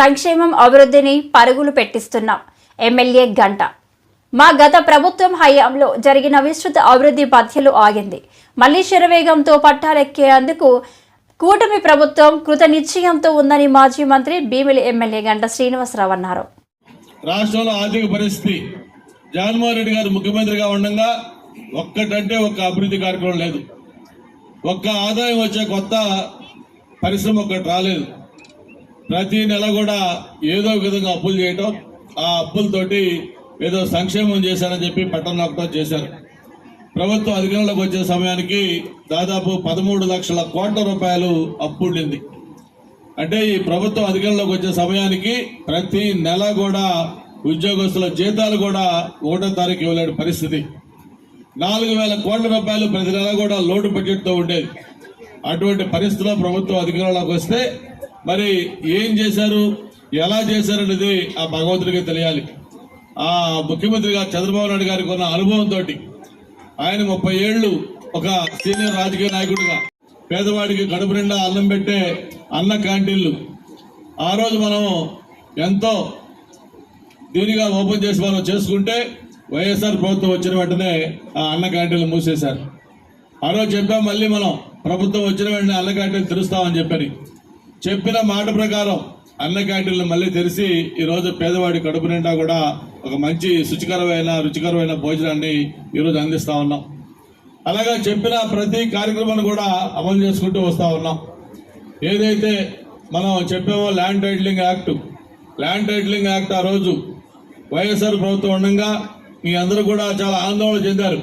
సంక్షేమం అభివృద్ధిని పరుగులు పెట్టిస్తున్నాం. ఎమ్మెల్యే గంట. మా గత ప్రభుత్వం హయాంలో జరిగిన విస్తృత అభివృద్ధి పథ్యలు ఆగింది. మళ్లీ శరవేగంతో పట్టాలెక్కేందుకు కూటమి ప్రభుత్వం కృత నిశ్చయంతో ఉందని మాజీ మంత్రి భీమిలి ఎమ్మెల్యే గంట శ్రీనివాసరావు అన్నారు. రాష్ట్రంలో ఆర్థిక పరిస్థితి జగన్మోహన్ రెడ్డి గారు ముఖ్యమంత్రిగా ఉండగా ఒక్కటంటే ఒక్క అభివృద్ధి కార్యక్రమం లేదు. ఒక్క ఆదాయం వచ్చే కొత్త పరిశ్రమ ఒక్కటి రాలేదు. ప్రతి నెల కూడా ఏదో విధంగా అప్పులు చేయటం, ఆ అప్పులతోటి ఏదో సంక్షేమం చేశారని చెప్పి పట్టణ నొక్కటం చేశారు. ప్రభుత్వం అధికారంలోకి వచ్చే సమయానికి దాదాపు 13 లక్షల కోట్ల రూపాయలు అప్పు ఉండింది. అంటే ఈ ప్రభుత్వం అధికారంలోకి వచ్చే సమయానికి ప్రతి నెల కూడా ఉద్యోగస్తుల జీతాలు కూడా 1వ తారీఖు ఇవ్వలేని పరిస్థితి. 4,000 కోట్ల రూపాయలు ప్రతి నెల కూడా లోటు బడ్జెట్తో ఉండేది. అటువంటి పరిస్థితిలో ప్రభుత్వం అధికారంలోకి వస్తే మరి ఏం చేశారు, ఎలా చేశారు అనేది ఆ భగవంతుడికి తెలియాలి. ఆ ముఖ్యమంత్రిగా చంద్రబాబు నాయుడు గారికి ఉన్న అనుభవంతో ఆయన 30 ఏళ్లు ఒక సీనియర్ రాజకీయ నాయకుడిగా పేదవాడికి కడుపు నిండా అన్నం పెట్టే అన్న క్యాంటీన్లు ఆ రోజు మనం ఎంతో దీనిగా ఓపెన్ చేసి మనం చేసుకుంటే వైఎస్ఆర్ ప్రభుత్వం వచ్చిన వెంటనే ఆ అన్న క్యాంటీన్లు మూసేశారు. ఆ రోజు చెప్పాం, మళ్ళీ మనం ప్రభుత్వం వచ్చిన వెంటనే అన్న క్యాంటీన్లు తెరుస్తామని చెప్పిన మాట ప్రకారం అన్న క్యాంటీన్లు మళ్ళీ తెరిచి ఈరోజు పేదవాడి కడుపు నిండా కూడా ఒక మంచి రుచికరమైన భోజనాన్ని ఈరోజు అందిస్తా ఉన్నాం. అలాగే చెప్పిన ప్రతి కార్యక్రమాన్ని కూడా అమలు చేసుకుంటూ వస్తా ఉన్నాం. ఏదైతే మనం చెప్పామో ల్యాండ్ టైటిలింగ్ యాక్ట్ ఆ రోజు వైఎస్ఆర్ ప్రభుత్వం ఉండగా మీ అందరూ కూడా చాలా ఆందోళన చెందారు.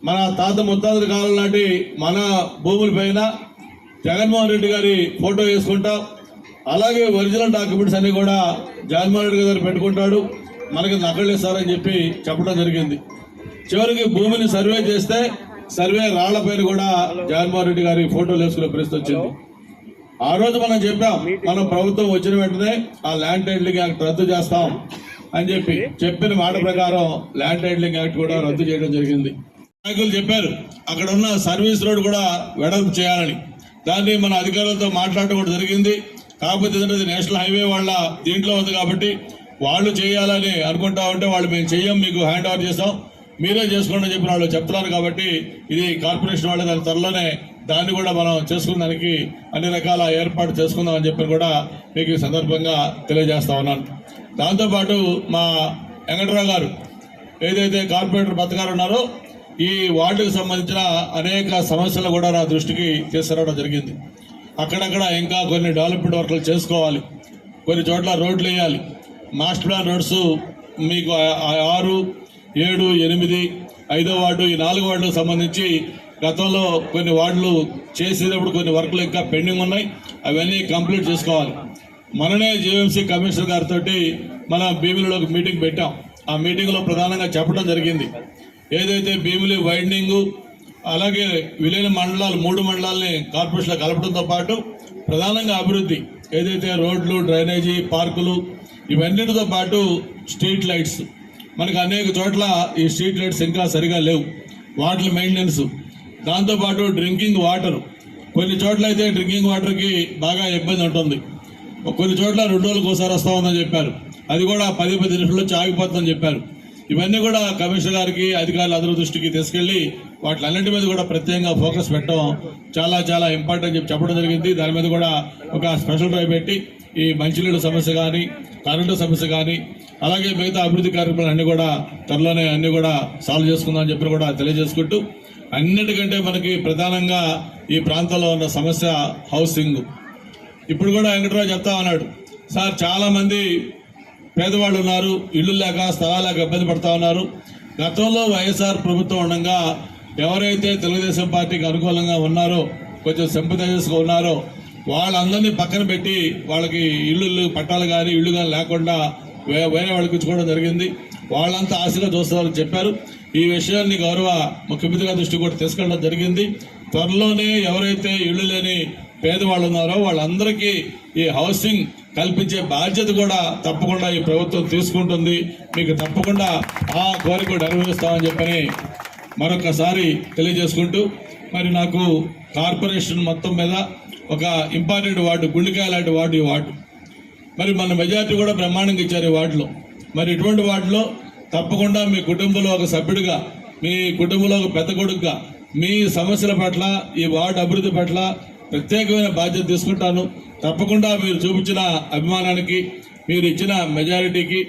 మన తాత ముత్తాతల కాలం నాటి మన భూముల పైన జగన్మోహన్ రెడ్డి గారి ఫోటో వేసుకుంటాం, అలాగే ఒరిజినల్ డాక్యుమెంట్స్ అన్ని కూడా జగన్మోహన్ రెడ్డి గారు పెట్టుకుంటాడు, మనకి నకళ్ళు ఇస్తారని చెప్పి చెప్పడం జరిగింది. చివరికి భూమిని సర్వే చేస్తే సర్వే రాళ్ల పైన కూడా జగన్మోహన్ రెడ్డి గారి ఫోటోలు వేసుకునే పరిస్థితి వచ్చింది. ఆ రోజు మనం చెప్పాం, మనం ప్రభుత్వం వచ్చిన వెంటనే ఆ ల్యాండ్ టైటిలింగ్ యాక్ట్ రద్దు చేస్తాం అని చెప్పిన మాట ప్రకారం ల్యాండ్ టైటిలింగ్ యాక్ట్ కూడా రద్దు చేయడం జరిగింది. నాయకులు చెప్పారు అక్కడ ఉన్న సర్వీస్ రోడ్ కూడా వెడల్పు చేయాలని. దాన్ని మన అధికారులతో మాట్లాడటం కూడా జరిగింది. కాకపోతే ఇది నేషనల్ హైవే వాళ్ళ దీంట్లో ఉంది కాబట్టి వాళ్ళు చేయాలని అనుకుంటా ఉంటే వాళ్ళు మేము చెయ్యం, మీకు హ్యాండ్ ఓవర్ చేస్తాం, మీరే చేసుకోండి అని చెప్పి వాళ్ళు చెప్తున్నారు. కాబట్టి ఇది కార్పొరేషన్ వాళ్ళు దాని త్వరలోనే దాన్ని కూడా మనం చేసుకున్నానికి అన్ని రకాల ఏర్పాటు చేసుకుందాం అని చెప్పి కూడా మీకు ఈ సందర్భంగా తెలియజేస్తా ఉన్నాను. దాంతోపాటు మా వెంకటరావు గారు ఏదైతే కార్పొరేటర్ పథకాలు ఉన్నారో ఈ వార్డుకు సంబంధించిన అనేక సమస్యలు కూడా నా దృష్టికి తీసుకురావడం జరిగింది. అక్కడక్కడ ఇంకా కొన్ని డెవలప్మెంట్ వర్క్లు చేసుకోవాలి, కొన్ని చోట్ల రోడ్లు వేయాలి. మాస్టర్ ప్లాన్ రోడ్స్ మీకు 6, 7, 8, 5వ వార్డు ఈ 4 వార్డులకు సంబంధించి గతంలో కొన్ని వార్డులు చేసేటప్పుడు కొన్ని వర్క్లు ఇంకా పెండింగ్ ఉన్నాయి, అవన్నీ కంప్లీట్ చేసుకోవాలి. మననే జీఎంసీ కమిషనర్ గారితో మన భీమిలిలో ఒక మీటింగ్ పెట్టాం. ఆ మీటింగ్లో ప్రధానంగా చెప్పడం జరిగింది, ఏదైతే భీమిలి వైండింగు అలాగే విలీన మండలాలు 3 మండలాలని కార్పొరేషన్లో కలపడంతో పాటు ప్రధానంగా అభివృద్ధి ఏదైతే రోడ్లు, డ్రైనేజీ, పార్కులు ఇవన్నిటితో పాటు స్ట్రీట్ లైట్స్ మనకు అనేక చోట్ల ఈ స్ట్రీట్ లైట్స్ ఇంకా సరిగా లేవు, వాటర్ మెయింటెనెన్స్, దాంతోపాటు డ్రింకింగ్ వాటర్ కొన్ని చోట్ల అయితే డ్రింకింగ్ వాటర్కి బాగా ఇబ్బంది ఉంటుంది. కొన్ని చోట్ల 2 రోజులకు ఒకసారి వస్తూ ఉందని చెప్పారు, అది కూడా 10 నిమిషాల్లో ఆగిపోతుందని చెప్పారు. ఇవన్నీ కూడా కమిషనర్ గారికి అధికారులు అందరి దృష్టికి తీసుకెళ్లి వాటిలన్నింటి మీద కూడా ప్రత్యేకంగా ఫోకస్ పెట్టడం చాలా ఇంపార్టెంట్ చెప్పడం జరిగింది. దాని మీద కూడా ఒక స్పెషల్ డ్రైవ్ పెట్టి ఈ మంచినీళ్ళ సమస్య కానీ, కరెంటు సమస్య కానీ, అలాగే మిగతా అభివృద్ధి కార్యక్రమాలు అన్ని కూడా త్వరలోనే అన్ని కూడా సాల్వ్ చేసుకుందాం అని చెప్పి కూడా తెలియజేసుకుంటూ, అన్నిటికంటే మనకి ప్రధానంగా ఈ ప్రాంతంలో ఉన్న సమస్య హౌసింగ్. ఇప్పుడు కూడా వెంకటరావు చెప్తా ఉన్నాడు, సార్ చాలా మంది పేదవాళ్ళు ఉన్నారు, ఇళ్ళు లేక స్థలాలు లేక ఇబ్బంది పడతా ఉన్నారు. గతంలో వైఎస్ఆర్ ప్రభుత్వం ఉండగా ఎవరైతే తెలుగుదేశం పార్టీకి అనుకూలంగా ఉన్నారో, కొంచెం సింపథైజర్స్గా ఉన్నారో వాళ్ళందరినీ పక్కన పెట్టి వాళ్ళకి ఇళ్ళు పట్టాలు కానీ ఇళ్ళు కానీ లేకుండా వేరే వాళ్ళకి ఇచ్చుకోవడం జరిగింది. వాళ్ళంతా ఆశగా చూస్తారని చెప్పారు. ఈ విషయాన్ని గౌరవ ముఖ్యమంత్రి గారి దృష్టికి కూడా తీసుకెళ్ళడం జరిగింది. త్వరలోనే ఎవరైతే ఇళ్ళు లేని పేదవాళ్ళు ఉన్నారో వాళ్ళందరికీ ఈ హౌసింగ్ కల్పించే బాధ్యత కూడా తప్పకుండా ఈ ప్రభుత్వం తీసుకుంటుంది. మీకు తప్పకుండా ఆ కోరిక నెరవేరుస్తామని చెప్పని మరొకసారి తెలియజేసుకుంటూ, మరి నాకు కార్పొరేషన్ మొత్తం మీద ఒక ఇంపార్టెంట్ వార్డు, గుండెకాయ లాంటి వార్డు ఈ వార్డు. మరి మన మెజారిటీ కూడా బ్రహ్మాండంగా ఇచ్చారు ఈ వార్డులో. మరి ఇటువంటి వార్డులో తప్పకుండా మీ కుటుంబంలో ఒక సభ్యుడిగా, మీ కుటుంబంలో ఒక పెద్ద కొడుకుగా మీ సమస్యల పట్ల, ఈ వార్డు అభివృద్ధి పట్ల ప్రత్యేకమైన బాధ్యత తీసుకుంటాను. తప్పకుండా మీరు చూపించిన అభిమానానికి, మీరు ఇచ్చిన మెజారిటీకి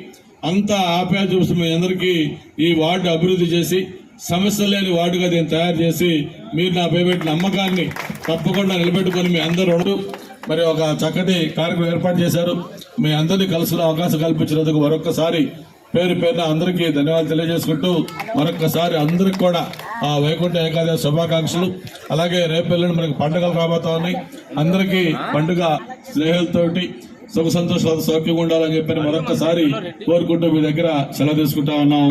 అంత ఆప్యాయత చూపిస్తూ మీ అందరికీ ఈ వార్డు అభివృద్ధి చేసి సమస్యలు లేని వార్డుగా దీన్ని తయారు చేసి మీరు నా పెట్టిన నమ్మకాన్ని తప్పకుండా నిలబెట్టుకొని మీ అందరూ మరి ఒక చక్కటి కార్యక్రమం ఏర్పాటు చేశారు. మీ అందరినీ కలుసుకునే అవకాశం కల్పించినందుకు మరొక్కసారి పేరు పేరున అందరికీ ధన్యవాదాలు తెలియజేసుకుంటూ మరొక్కసారి అందరికి కూడా ఆ వైకుంఠ ఏకాదశి శుభాకాంక్షలు. అలాగే రేపు ఎల్లుండి మనకి పండుగలు రాబోతా ఉన్నాయి. అందరికీ పండుగ స్నేహితులతోటి సుఖ సంతోషాలు సౌఖ్యంగా ఉండాలని చెప్పి మరొక్కసారి కోరుకుంటూ మీ దగ్గర సెలవు తీసుకుంటా ఉన్నాం.